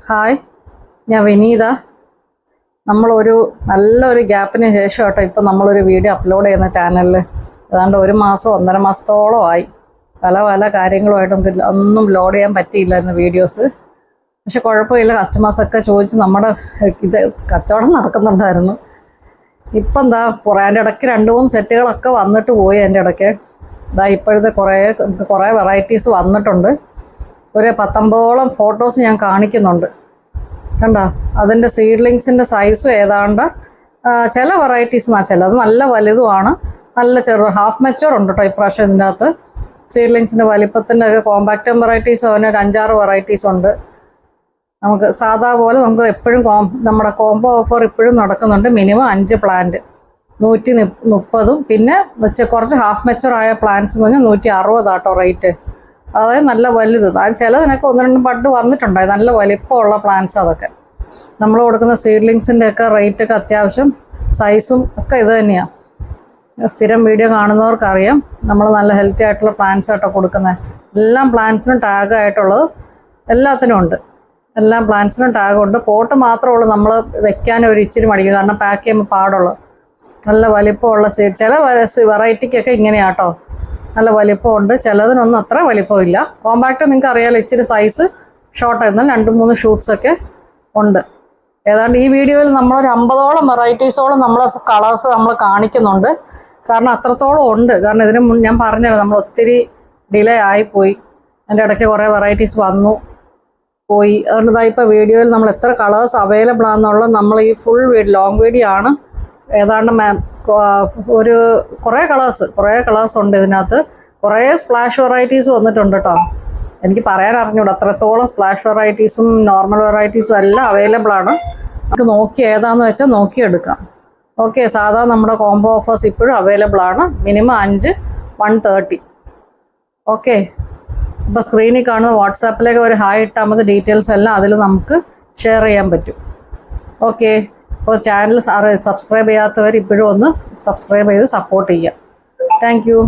Hi, ഞാൻ വിനീത. നമ്മളൊരു നല്ലൊരു ഗ്യാപ്പിന് ശേഷം കേട്ടോ ഇപ്പം നമ്മളൊരു വീഡിയോ അപ്ലോഡ് ചെയ്യുന്ന ചാനലിൽ. ഏതാണ്ട് 1 മാസം 1.5 മാസത്തോളമായി. പല കാര്യങ്ങളുമായിട്ടും ഒന്നും ലോഡ് ചെയ്യാൻ പറ്റിയില്ലായിരുന്നു വീഡിയോസ്. പക്ഷെ കുഴപ്പമില്ല, കസ്റ്റമേഴ്സൊക്കെ ചോദിച്ച് നമ്മുടെ ഇത് കച്ചവടം നടക്കുന്നുണ്ടായിരുന്നു. ഇപ്പം എന്താ അതിൻ്റെ ഇടയ്ക്ക് 2-3 സെറ്റുകളൊക്കെ വന്നിട്ട് പോയി. എൻ്റെ ഇടയ്ക്ക് ഇപ്പോഴത്തെ കുറേ വെറൈറ്റീസ് വന്നിട്ടുണ്ട്. ഒരു 19ഓളം ഫോട്ടോസ് ഞാൻ കാണിക്കുന്നുണ്ട്. കണ്ടോ, അതിൻ്റെ സീഡ്ലിങ്സിൻ്റെ സൈസും ഏതാണ്ട് ചില വെറൈറ്റീസ് ചിലത് നല്ല വലുതുമാണ്, നല്ല ചെറു ഹാഫ് മെച്ചൂർ ഉണ്ട് കേട്ടോ ഇപ്രാവശ്യം. ഇതിൻ്റെ അകത്ത് സീഡ്ലിങ്സിൻ്റെ വലിപ്പത്തിൻ്റെ ഒക്കെ കോമ്പാക്റ്റ് വെറൈറ്റീസ് അവന് ഒരു 5-6 വെറൈറ്റീസ് ഉണ്ട്. നമുക്ക് സാധാ പോലെ നമുക്ക് എപ്പോഴും നമ്മുടെ കോംബോ ഓഫർ ഇപ്പോഴും നടക്കുന്നുണ്ട്. മിനിമം 5 പ്ലാന്റ് 130, പിന്നെ കുറച്ച് ഹാഫ് മെച്ചൂറായ പ്ലാന്റ്സ് എന്ന് പറഞ്ഞാൽ 160 ആട്ടോ റേറ്റ്. അതായത് നല്ല വലുത്. ചിലതിനൊക്കെ 1-2 ബഡ് വന്നിട്ടുണ്ടായി, നല്ല വലിപ്പമുള്ള പ്ലാന്റ്സ്. അതൊക്കെ നമ്മൾ കൊടുക്കുന്ന സീഡ്ലിങ്സിൻ്റെ ഒക്കെ റേറ്റൊക്കെ അത്യാവശ്യം സൈസും ഒക്കെ ഇത് തന്നെയാണ്. സ്ഥിരം വീഡിയോ കാണുന്നവർക്കറിയാം നമ്മൾ നല്ല ഹെൽത്തി ആയിട്ടുള്ള പ്ലാന്റ്സ് ആയിട്ടോ കൊടുക്കുന്നത്. എല്ലാം പ്ലാന്റ്സിനും ടാഗായിട്ടുള്ളത് എല്ലാത്തിനും ഉണ്ട്. എല്ലാ പ്ലാന്റ്സിനും ടാഗുണ്ട്. പോട്ട് മാത്രമേ ഉള്ളൂ നമ്മൾ വെക്കാൻ ഒരു ഇച്ചിരി മടിക്കും, കാരണം പാക്ക് ചെയ്യുമ്പോൾ പാടുള്ളത്. നല്ല വലിപ്പമുള്ള സീഡ് ചില വെറൈറ്റിക്കൊക്കെ ഇങ്ങനെയാട്ടോ, നല്ല വലിപ്പമുണ്ട്. ചിലതിനൊന്നും അത്ര വലിപ്പമില്ല. കോമ്പാക്റ്റ് നിങ്ങൾക്ക് അറിയാമല്ലോ, ഇച്ചിരി സൈസ് ഷോർട്ടായിരുന്നാൽ 2-3 ഷൂട്ട്സൊക്കെ ഉണ്ട്. ഏതാണ്ട് ഈ വീഡിയോയിൽ നമ്മളൊരു 50ഓളം വെറൈറ്റീസോളം നമ്മളെ കളേഴ്സ് നമ്മൾ കാണിക്കുന്നുണ്ട്. കാരണം അത്രത്തോളം ഉണ്ട്. കാരണം ഇതിന് ഞാൻ പറഞ്ഞല്ലോ, നമ്മൾ ഒത്തിരി ഡിലേ ആയിപ്പോയി. അതിൻ്റെ ഇടയ്ക്ക് കുറേ വെറൈറ്റീസ് വന്നു പോയി. അതുകൊണ്ട് ഇപ്പോൾ വീഡിയോയിൽ നമ്മൾ എത്ര കളേഴ്സ് അവൈലബിൾ ആണെന്നുള്ളത് നമ്മൾ ഈ ഫുൾ ലോങ് വീഡിയോ ആണ്. ഏതാണ്ട് കുറേ കളേഴ്സ് ഉണ്ട് ഇതിനകത്ത്. കുറേ സ്പ്ലാഷ് വെറൈറ്റീസ് വന്നിട്ടുണ്ട് കേട്ടോ. എനിക്ക് പറയാൻ അറിഞ്ഞൂടാ, അത്രത്തോളം സ്പ്ലാഷ് വെറൈറ്റീസും നോർമൽ വെറൈറ്റീസും എല്ലാം അവൈലബിൾ ആണ്. നമുക്ക് നോക്കി ഏതാണെന്ന് വെച്ചാൽ നോക്കിയെടുക്കാം. ഓക്കെ, സാധാരണ നമ്മുടെ കോംബോ ഓഫേഴ്സ് ഇപ്പോഴും അവൈലബിൾ ആണ്. മിനിമം 5 130. ഓക്കെ, അപ്പോൾ സ്ക്രീനിൽ കാണുന്ന വാട്സാപ്പിലേക്ക് ഒരു ഹായ് ഇട്ടാൽ മതി. ഡീറ്റെയിൽസ് എല്ലാം അതിൽ നമുക്ക് ഷെയർ ചെയ്യാൻ പറ്റും. ഓക്കെ, അപ്പോൾ ചാനൽ സബ്സ്ക്രൈബ് ചെയ്യാത്തവർ ഇപ്പോഴും ഒന്ന് സബ്സ്ക്രൈബ് ചെയ്ത് സപ്പോർട്ട് ചെയ്യുക. Thank you.